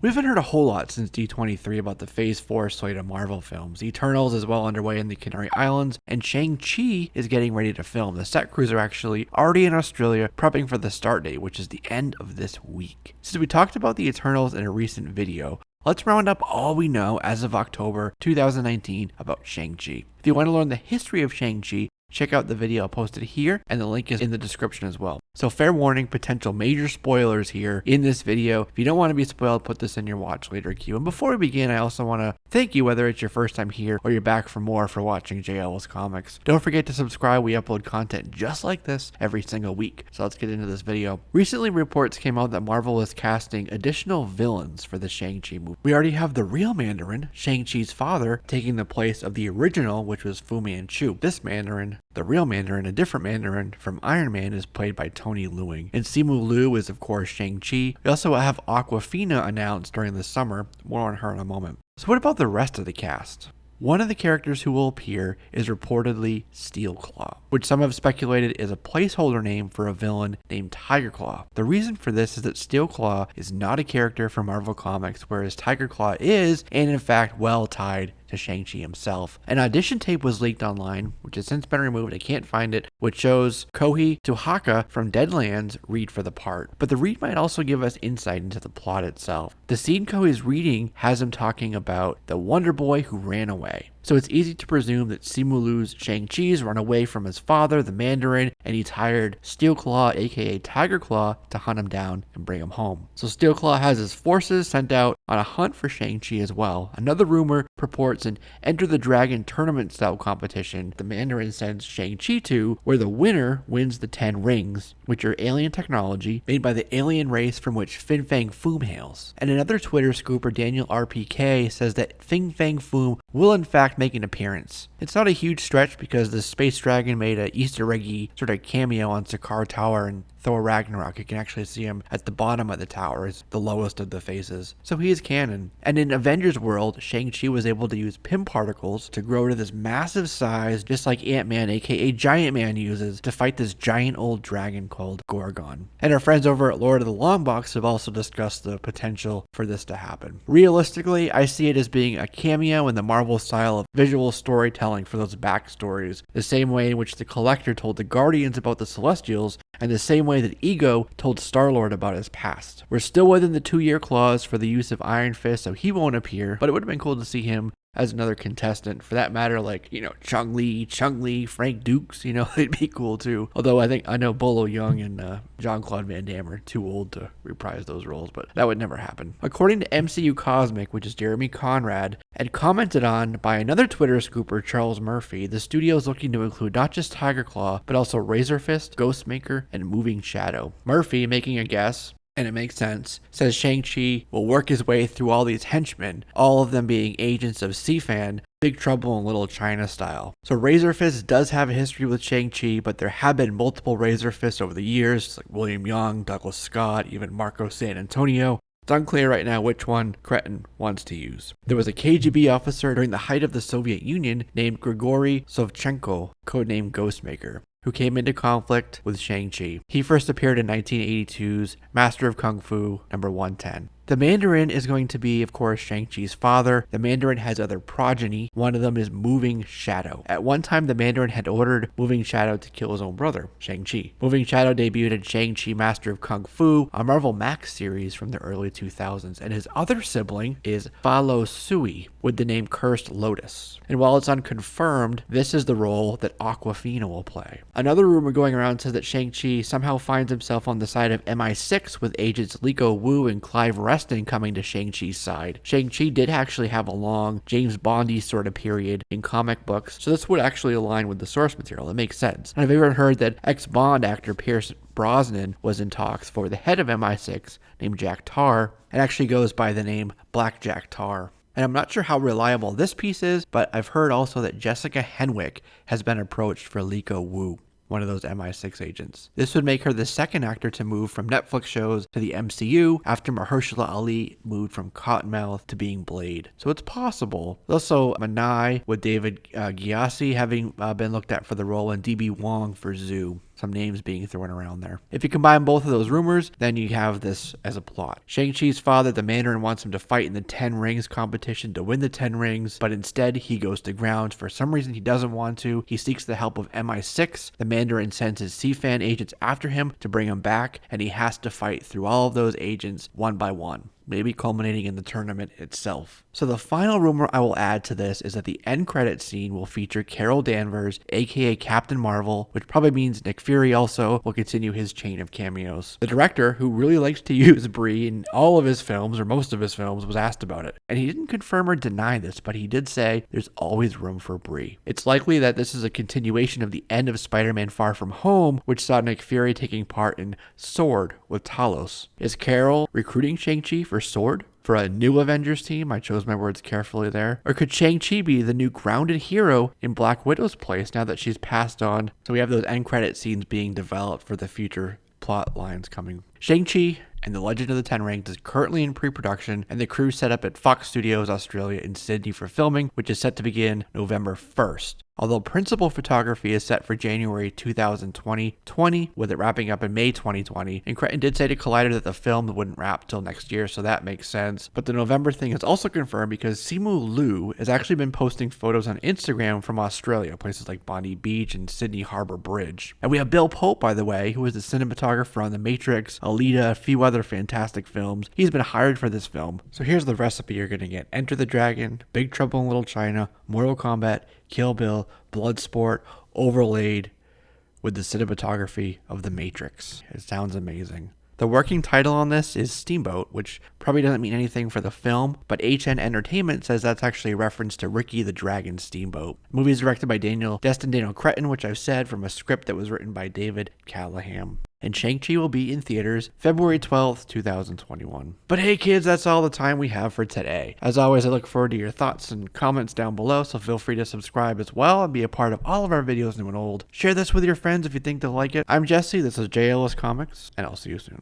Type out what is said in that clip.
We haven't heard a whole lot since D23 about the Phase 4 slate of Marvel films. Eternals is well underway in the Canary Islands, and Shang-Chi is getting ready to film. The set crews are actually already in Australia prepping for the start date, which is the end of this week. Since we talked about the Eternals in a recent video, let's round up all we know as of October 2019 about Shang-Chi. If you want to learn the history of Shang-Chi, check out the video I posted here, and the link is in the description as well. So fair warning, potential major spoilers here in this video. If you don't want to be spoiled, put this in your watch later queue. And before we begin, I also want to thank you, whether it's your first time here or you're back for more, for watching JL's Comics. Don't forget to subscribe. We upload content just like this every single week. So let's get into this video. Recently, reports came out that Marvel is casting additional villains for the Shang-Chi movie. We already have the real Mandarin, Shang-Chi's father, taking the place of the original, which was Fu Manchu. This Mandarin, the real Mandarin, a different Mandarin from Iron Man, is played by Tony Lewing. And Simu Liu is, of course, Shang-Chi. We also have Awkwafina announced during the summer. More on her in a moment. So what about the rest of the cast? One of the characters who will appear is reportedly Steel Claw, which some have speculated is a placeholder name for a villain named Tiger Claw. The reason for this is that Steel Claw is not a character from Marvel Comics, whereas Tiger Claw is, and in fact well tied to Shang-Chi himself. An audition tape was leaked online, which has since been removed. I can't find it, which shows Kohi Tuhaka from Deadlands read for the part. But the read might also give us insight into the plot itself. The scene Kohi's reading has him talking about the Wonder Boy who ran away. So it's easy to presume that Simu Liu's Shang-Chi's run away from his father, the Mandarin, and he's hired Steel Claw, aka Tiger Claw, to hunt him down and bring him home. So Steel Claw has his forces sent out on a hunt for Shang-Chi as well. Another rumor purports an Enter the Dragon tournament style competition the Mandarin sends Shang-Chi to, where the winner wins the 10 Rings, which are alien technology made by the alien race from which Fin Fang Foom hails. And another Twitter scooper, Daniel RPK, says that Fin Fang Foom will in fact make an appearance. It's not a huge stretch because the space dragon made a Easter eggy sort of cameo on Sakaar Tower and Thor Ragnarok. You can actually see him at the bottom of the tower, is the lowest of the faces. So he is canon. And in Avengers world, Shang-Chi was able to use Pym particles to grow to this massive size, just like Ant-Man, aka Giant Man, uses to fight this giant old dragon called Gorgon. And our friends over at Lord of the Long Box have also discussed the potential for this to happen. Realistically, I see it as being a cameo in the Marvel style of visual storytelling for those backstories, the same way in which the Collector told the Guardians about the Celestials, and the same way that Ego told Star-Lord about his past. We're still within the 2-year clause for the use of Iron Fist, so he won't appear, but it would have been cool to see him as another contestant. For that matter, like, Chung-Li, Frank Dukes, they'd be cool too. Although I know Bolo Young and Jean-Claude Van Damme are too old to reprise those roles, but that would never happen. According to MCU Cosmic, which is Jeremy Conrad, and commented on by another Twitter scooper, Charles Murphy, the studio is looking to include not just Tiger Claw, but also Razor Fist, Ghostmaker, and Moving Shadow. Murphy, making a guess, and it makes sense, says Shang-Chi will work his way through all these henchmen, all of them being agents of Sifan, Big Trouble in Little China style. So Razor Fist does have a history with Shang-Chi, but there have been multiple Razor Fists over the years, like William Young, Douglas Scott, even Marco San Antonio. It's unclear right now which one Cretin wants to use. There was a KGB officer during the height of the Soviet Union named Grigory Sovchenko, codenamed Ghostmaker, who came into conflict with Shang-Chi. He first appeared in 1982's Master of Kung Fu number 110. The Mandarin is going to be, of course, Shang-Chi's father. The Mandarin has other progeny. One of them is Moving Shadow. At one time, the Mandarin had ordered Moving Shadow to kill his own brother, Shang-Chi. Moving Shadow debuted in Shang-Chi Master of Kung Fu, a Marvel Max series from the early 2000s, and his other sibling is Fa Lo Sui, with the name Cursed Lotus. And while it's unconfirmed, this is the role that Awkwafina will play. Another rumor going around says that Shang-Chi somehow finds himself on the side of MI6 with agents Liko Wu and Clive Reston coming to Shang-Chi's side. Shang-Chi did actually have a long James Bondy sort of period in comic books, so this would actually align with the source material. It makes sense. And I've even heard that ex-Bond actor Pierce Brosnan was in talks for the head of MI6 named Jack Tarr, and actually goes by the name Black Jack Tarr. And I'm not sure how reliable this piece is, but I've heard also that Jessica Henwick has been approached for Liko Wu, one of those MI6 agents. This would make her the second actor to move from Netflix shows to the MCU after Mahershala Ali moved from Cottonmouth to being Blade. So it's possible. Also, Manai with David Gyasi having been looked at for the role, and DB Wong for Zhu. some names being thrown around there. If you combine both of those rumors, then you have this as a plot. Shang-Chi's father, the Mandarin, wants him to fight in the Ten Rings competition to win the 10 rings, but instead he goes to ground. For some reason he doesn't want to. He seeks the help of MI6. The Mandarin sends his C-Fan agents after him to bring him back, and he has to fight through all of those agents one by one, maybe culminating in the tournament itself. So the final rumor I will add to this is that the end credit scene will feature Carol Danvers, aka Captain Marvel, which probably means Nick Fury also will continue his chain of cameos. The director, who really likes to use Brie in all of his films, or most of his films, was asked about it. And he didn't confirm or deny this, but he did say there's always room for Brie. It's likely that this is a continuation of the end of Spider-Man Far From Home, which saw Nick Fury taking part in Sword with Talos. Is Carol recruiting Shang-Chi for Sword? For a new Avengers team? I chose my words carefully there. Or could Shang-Chi be the new grounded hero in Black Widow's place now that she's passed on? So we have those end credit scenes being developed for the future plot lines coming. Shang-Chi and the Legend of the Ten Rings is currently in pre-production, and the crew set up at Fox Studios Australia in Sydney for filming, which is set to begin November 1st. Although principal photography is set for January 2020, with it wrapping up in May 2020, and Cretton did say to Collider that the film wouldn't wrap till next year, so that makes sense. But the November thing is also confirmed because Simu Liu has actually been posting photos on Instagram from Australia, places like Bondi Beach and Sydney Harbour Bridge. And we have Bill Pope, by the way, who is the cinematographer on The Matrix, Alita, a few other fantastic films. He's been hired for this film. So here's the recipe you're going to get. Enter the Dragon, Big Trouble in Little China, Mortal Kombat, Kill Bill, Bloodsport, overlaid with the cinematography of The Matrix. It sounds amazing. The working title on this is Steamboat, which probably doesn't mean anything for the film, but HN Entertainment says that's actually a reference to Ricky the Dragon Steamboat. The movie is directed by Daniel Cretton, which I've said, from a script that was written by David Callahan. And Shang-Chi will be in theaters February 12th, 2021. But hey kids, that's all the time we have for today. As always, I look forward to your thoughts and comments down below, so feel free to subscribe as well and be a part of all of our videos new and old. Share this with your friends if you think they'll like it. I'm Jesse, this is JLS Comics, and I'll see you soon.